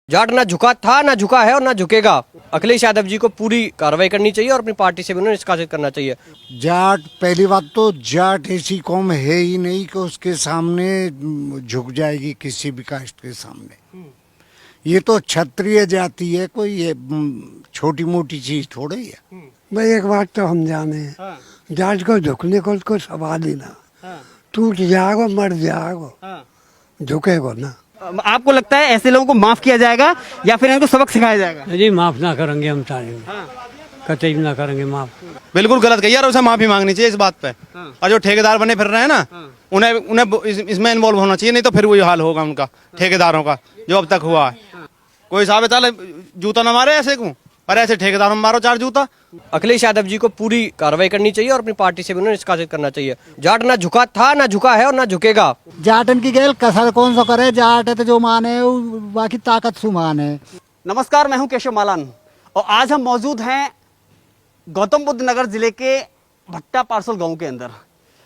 जाट ना झुका था, ना झुका है और ना झुकेगा। अखिलेश यादव जी को पूरी कार्रवाई करनी चाहिए और अपनी पार्टी से भी उन्हें निष्कासित करना चाहिए। जाट, पहली बात तो जाट ऐसी कौम है ही नहीं कि उसके सामने झुक जाएगी किसी भी कास्ट के सामने। ये तो क्षत्रिय जाति है, कोई ये छोटी मोटी चीज थोड़ी है। भाई एक बात तो हम जाने, जाट को झुकने को उसको सवाल ही ना, टूट जाएगा मर जाएगा, झुकेगा ना। आपको लगता है ऐसे लोगों को माफ किया जाएगा या फिर इनको सबक सिखाया जाएगा? जी माफ ना करेंगे हम सारे, कतई ना करेंगे माफ। बिल्कुल गलत कही यार, उसे माफी मांगनी चाहिए इस बात पे। और जो ठेकेदार बने फिर रहे हैं ना, उन्हें इसमें इन्वॉल्व होना चाहिए, नहीं तो फिर वही हाल होगा उनका, ठेकेदारों का जो अब तक हुआ है। कोई साहब चल जूता ना मारे ऐसे को, पर ऐसे ठेकेदारों में मारो 4 जूता। अखिलेश यादव जी को पूरी कार्रवाई करनी चाहिए और अपनी पार्टी से भी उन्हें निष्कासित करना चाहिए। जाट ना झुका था, ना झुका है और ना झुकेगा। जाटन की गेल कसर कौन सा करे, जाट है तो जो माने बाकी ताकत सु माने। नमस्कार, मैं हूं केशव मालान और आज हम मौजूद हैं गौतम बुद्ध नगर जिले के भट्टा पार्सल गांव के अंदर।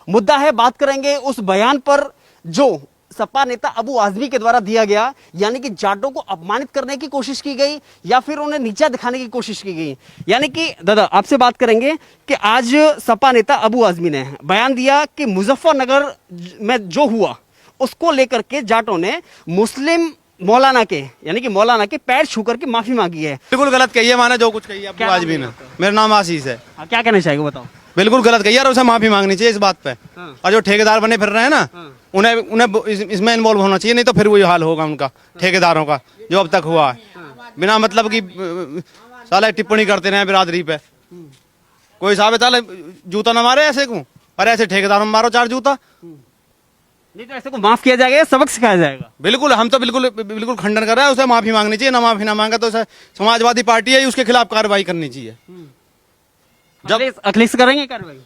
मुद्दा है, बात करेंगे उस बयान पर जो सपा नेता अबू आजमी के द्वारा दिया गया, यानी कि जाटों को अपमानित करने की कोशिश की गई या फिर उन्हें नीचा दिखाने की कोशिश की गई। यानी कि दादा आपसे बात करेंगे कि आज सपा नेता अबू आजमी ने बयान दिया कि मुजफ्फरनगर में जो हुआ उसको लेकर के जाटों ने मुस्लिम मौलाना के, यानी कि मौलाना के पैर छू करके माफी मांगी है। बिल्कुल गलत कही है, माने जो कुछ कही है अब्बू आजमी ने। मेरा नाम आशीष है। क्या कहना चाहिए बताओ? बिल्कुल गलत कही यार, उसे माफी मांगनी चाहिए इस बात पे। और जो ठेकेदार बने फिर रहे हैं ना, उन्हें इसमें इन्वॉल्व होना चाहिए, नहीं तो फिर वही हाल होगा उनका, ठेकेदारों का जो अब तक हुआ है। बिना मतलब की साला टिप्पणी करते रहे बिरादरी पे। कोई साहब चल जूता ना मारे ऐसे को, पर ऐसे ठेकेदारों में मारो 4 जूता। नहीं तो ऐसे को माफ किया जाएगा या सबक सिखाया जाएगा? बिल्कुल, हम तो बिल्कुल खंडन कर रहे हैं। उसे माफी मांगनी चाहिए, ना माफी ना मांगा तो उसे समाजवादी पार्टी है, उसके खिलाफ कार्रवाई करनी चाहिए। जब अखिलेश करेंगे कार्रवाई?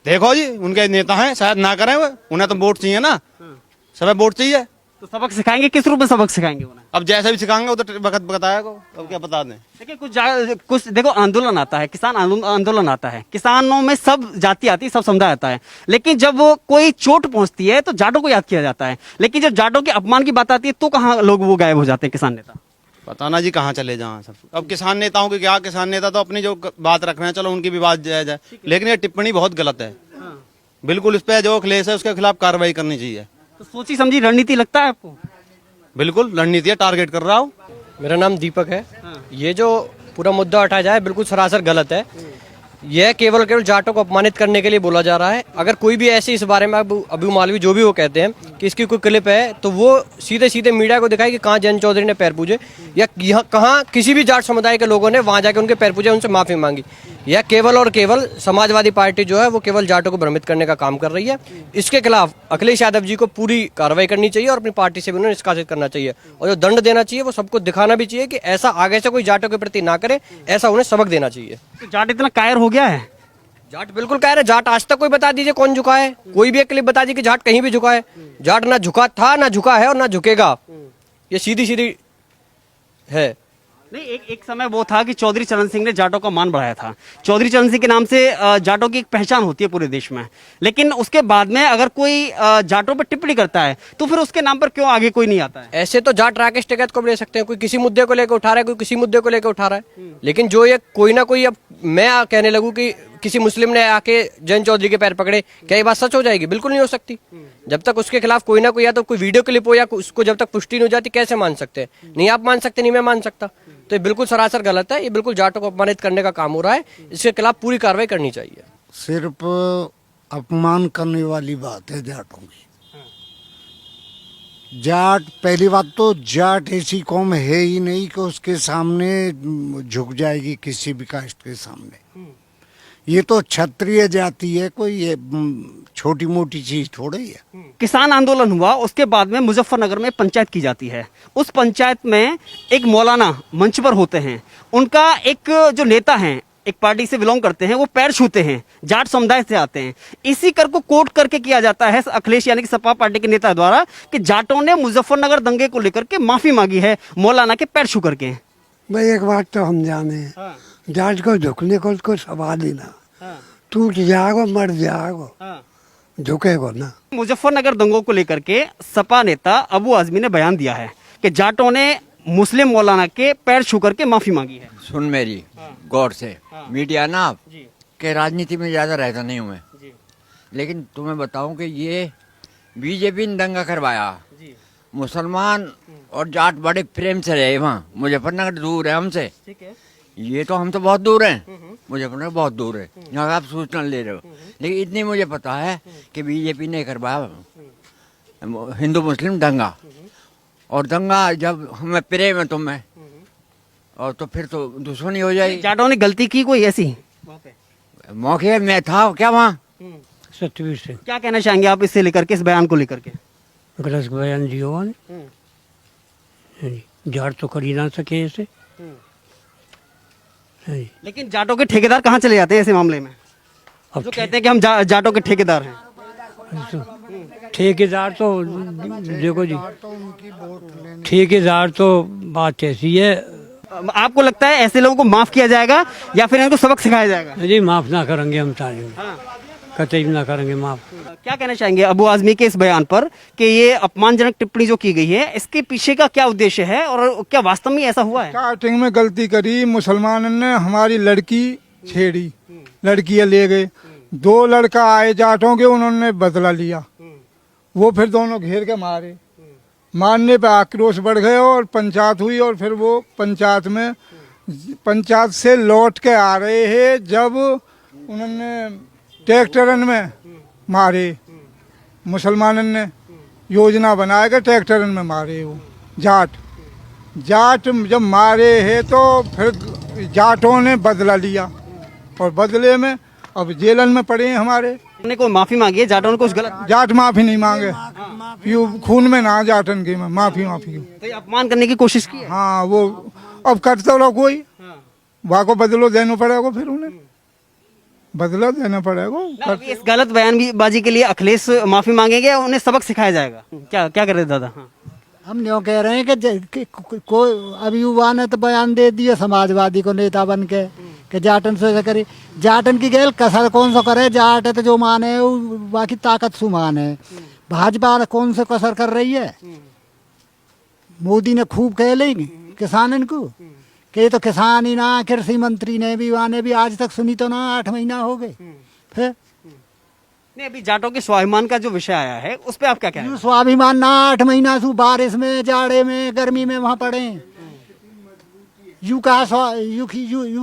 देखो जी, उनके नेता हैं, शायद ना करें वो, उन्हें तो वोट चाहिए ना, सब वोट चाहिए। तो सबक सिखाएंगे, किस रूप में सबक सिखाएंगे उन्हें? अब जैसे भी सिखाएंगे वो तो वक्त बताया को, अब क्या बता दें। देखिए कुछ देखो, आंदोलन आता है, किसान आंदोलन आता है, किसानों में सब जाति आती है, सब समुदाय आता है, लेकिन जब वो कोई चोट पहुंचती है तो जाटों को याद किया जाता है। लेकिन जब जाटों के अपमान की बात आती है तो कहाँ लोग वो गायब हो जाते हैं किसान नेता? पता ना जी कहाँ चले जाएं सब। अब किसान नेताओं की क्या, किसान नेता तो अपनी जो बात रख रहे हैं, चलो उनकी भी बात जायज है, लेकिन ये टिप्पणी बहुत गलत है। बिल्कुल इस पे जो अखिलेश है उसके खिलाफ कार्रवाई करनी चाहिए। तो सोची समझी रणनीति लगता है आपको? बिल्कुल रणनीति है, टारगेट कर रहा हूँ। मेरा नाम दीपक है। ये जो पूरा मुद्दा उठाया जाए बिल्कुल सरासर गलत है। यह केवल जाटों को अपमानित करने के लिए बोला जा रहा है। अगर कोई भी ऐसे इस बारे में अबू मौलवी जो भी वो कहते हैं कि इसकी कोई क्लिप है तो वो सीधे सीधे मीडिया को दिखाए कि कहाँ जयंत चौधरी ने पैर पूजे या यहाँ कहाँ किसी भी जाट समुदाय के लोगों ने वहाँ जाके उनके पैर पूजे, उनसे माफी मांगी। यह केवल और केवल समाजवादी पार्टी जो है वो केवल जाटों को भ्रमित करने का काम कर रही है। इसके खिलाफ अखिलेश यादव जी को पूरी कार्रवाई करनी चाहिए और अपनी पार्टी से भी उन्हें निष्कासित करना चाहिए। और जो दंड देना चाहिए वो सबको दिखाना भी चाहिए कि ऐसा आगे से कोई जाटों के प्रति ना करे, ऐसा उन्हें सबक देना चाहिए। तो जाट इतना कायर हो गया है? जाट बिल्कुल कह रहे। जाट आज तक कोई बता दीजिए कौन झुका है, कोई भी एक क्लिप बता दीजिए कि जाट कहीं भी झुका है। जाट ना झुका था, ना झुका है और ना झुकेगा। ये सीधी सीधी है। नहीं, एक समय वो था कि चौधरी चरण सिंह ने जाटों का मान बढ़ाया था। चौधरी चरण सिंह के नाम से जाटों की एक पहचान होती है पूरे देश में, लेकिन उसके बाद में अगर कोई जाटों पर टिप्पणी करता है तो फिर उसके नाम पर क्यों आगे कोई नहीं आता है? ऐसे तो जाट राकेश टिकैत को भी ले सकते हैं, कोई किसी मुद्दे को लेकर उठा रहा है, कोई किसी मुद्दे को लेकर उठा रहा है। लेकिन जो ये कोई ना कोई, अब मैं कहने लगूं कि किसी मुस्लिम ने आके जयंत चौधरी के पैर पकड़े, क्या ये बात सच हो जाएगी? बिल्कुल नहीं हो सकती। जब तक उसके खिलाफ कोई ना कोई या तो कोई वीडियो क्लिप हो या उसको जब तक पुष्टि नहीं हो जाती कैसे मान सकते हैं? नहीं आप मान सकते, नहीं मैं मान सकता। तो ये बिल्कुल सरासर गलत है। ये बिल्कुल जाटों को अपमानित करने का काम हो रहा है। इसके खिलाफ पूरी कार्रवाई करनी चाहिए। सिर्फ अपमान करने वाली बात है जाटों की। जाट, पहली बात तो जाट ऐसी कौम है ही नहीं कि उसके सामने झुक जाएगी किसी भी कास्ट के सामने। ये तो क्षत्रिय जाति है, कोई ये छोटी मोटी चीज थोड़ी है। किसान आंदोलन हुआ, उसके बाद में मुजफ्फरनगर में पंचायत की जाती है। उस पंचायत में एक मौलाना मंच पर होते हैं, उनका एक जो नेता है, एक पार्टी से बिलोंग करते हैं, वो पैर छूते हैं, जाट समुदाय से आते हैं। इसी कर को कोट करके किया जाता है अखिलेश यानी कि सपा पार्टी के नेता द्वारा कि जाटों ने मुजफ्फरनगर दंगे को लेकर के माफी मांगी है मौलाना के पैर छू करके। भाई एक बात तो हम जाने, जाट को झुकने को उसको सवाल ही ना, टूट जाएगा मर जाएगा, झुकेगा ना। मुजफ्फरनगर दंगों को लेकर के सपा नेता अबू आजमी ने बयान दिया है कि जाटों ने मुस्लिम मौलाना के पैर छू करके माफी मांगी है। सुन मेरी गौर से, मीडिया ना के राजनीति में ज्यादा रहता नहीं हूँ मैं, लेकिन तुम्हें बताऊं कि ये बीजेपी ने दंगा करवाया। मुसलमान और जाट बड़े प्रेम से रहे वहाँ। मुजफ्फरनगर दूर है हमसे, ठीक है। ये तो हम तो बहुत दूर हैं, मुजफ्फरनगर बहुत दूर है, यहाँ आप सूचना ले रहे हो। लेकिन इतनी मुझे पता है कि बीजेपी ने करवाया हिंदू मुस्लिम दंगा, और दंगा जब हमें प्रेम है तुम्हें, और तो फिर तो दुश्मनी हो जाएगी। जाटों ने गलती की कोई ऐसी मौके में था क्या वहाँ? सतवीर सिंह क्या कहना चाहेंगे आप इससे लेकर के, इस बयान को लेकर के? गलत बयान दिया ने, जाट तो कर ही ना सके ऐसे। लेकिन जाटों के ठेकेदार कहाँ चले जाते हैं ऐसे मामले में? अब जो कहते हैं कि हम जाटों के ठेकेदार हैं। ठेकेदार तो देखो जी, ठेकेदार तो बात ऐसी है आपको लगता है ऐसे लोगों को माफ किया जाएगा या फिर इनको सबक सिखाया जाएगा? जी, माफ ना करेंगे हम तालीम, कतई ना करेंगे माफ। क्या कहना चाहेंगे अबू आजमी के इस बयान पर कि ये अपमानजनक टिप्पणी जो की गई है, इसके पीछे का क्या उद्देश्य है और क्या वास्तव में ऐसा हुआ है? स्टार्टिंग में गलती करी, मुसलमानों ने हमारी लड़की छेड़ी, लड़कियां ले गए। 2 लड़का आए जाटों के, उन्होंने बदला लिया। वो फिर दोनों घेर के मारे, मारने पे आक्रोश बढ़ गए और पंचायत हुई। और फिर वो पंचायत से लौट के आ रहे हैं जब उन्होंने ट्रैक्टरन में मारे। मुसलमानों ने योजना बनाया कि ट्रैक्टरन में मारे वो जाट जब मारे हैं तो फिर जाटों ने बदला लिया, और बदले में अब जेलन में पड़े हैं हमारे। उन्होंने कोई माफी मांगी है जाटों ने कुछ गलत? जाट माफी नहीं मांगे, यूं खून में ना जाटन की माफी तो ये अपमान करने की कोशिश की है? हाँ, वो अब करते रहो कोई, वहाँ को बदलो देना पड़ेगा, फिर उन्हें बदला देना पड़ेगा। अभी इस गलत बयानबाजी के लिए अखिलेश माफी मांगेंगे या उन्हें सबक सिखाया जाएगा? क्या क्या कर रहे थे दादा? हम यूँ कह रहे हैं कि कोई अभी युवा ने तो बयान दे दिया समाजवादी को नेता बन के कि जाटन से करे। जाटन की गैल कसर कौन सा करे, जाट है तो जो माने वो बाकी ताकत सु माने। भाजपा कौन से कसर कर रही है? मोदी ने खूब कह लेंगे किसानन को कि ये तो किसान ही ना, कृषि मंत्री ने भी वाने भी आज तक सुनी तो ना, 8 महीना हो गए। फिर नहीं, अभी जाटों के स्वाभिमान का जो विषय आया है उस पर आप क्या कह रहे हैं? स्वाभिमान ना, 8 महीना सु बारिश में, जाड़े में, गर्मी में वहां पड़े। यू कहा यू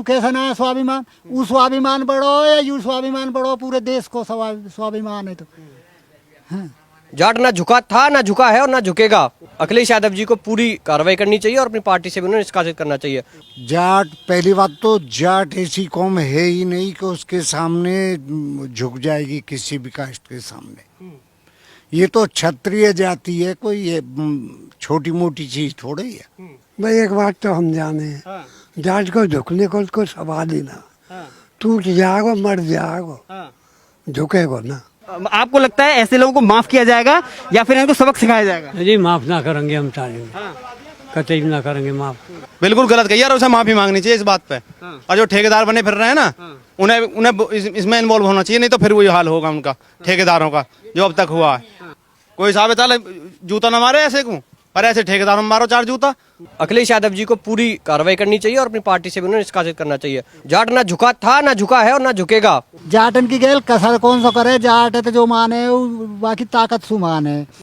कैसा ना स्वाभिमान? वो स्वाभिमान बढ़ो या यू स्वाभिमान बढ़ो? पूरे देश को स्वाभिमान है तो। जाट ना झुका था, ना झुका है और ना झुकेगा। अखिलेश यादव जी को पूरी कार्रवाई करनी चाहिए और अपनी पार्टी से भी उन्हें निष्कासित करना चाहिए। जाट, पहली बात तो जाट ऐसी कौम है ही नहीं कि उसके सामने झुक जाएगी किसी भी कास्ट के सामने। ये तो क्षत्रिय जाति है, कोई ये छोटी मोटी चीज थोड़ी है। भाई एक बात तो हम जाने, जाट को झुकने को कोई सवाल ही ना। टूट जाएगा, मर जाएगा, झुकेगा ना। आपको लगता है ऐसे लोगों को माफ किया जाएगा या फिर इनको सबक सिखाया जाएगा? जी, माफ ना करेंगे हम तालीम, कतई ना करेंगे माफ। बिल्कुल गलत कही यार, उसे माफी मांगनी चाहिए इस बात पे। और जो ठेकेदार बने फिर रहे हैं ना, उन्हें इसमें इन्वॉल्व होना चाहिए, नहीं तो फिर वही हाल होगा उनका, ठेकेदारों का जो अब तक हुआ है। कोई साहब ताले जूता ना मारे ऐसे को, पर ऐसे ठेकेदारों में मारो 4 जूता। अखिलेश यादव जी को पूरी कार्रवाई करनी चाहिए और अपनी पार्टी से भी उन्हें निष्कासित करना चाहिए। जाट ना झुका था, ना झुका है और ना झुकेगा। जाटन की गैल कसर कौन सा करे, जाट है तो जो माने वो बाकी ताकत सु माने।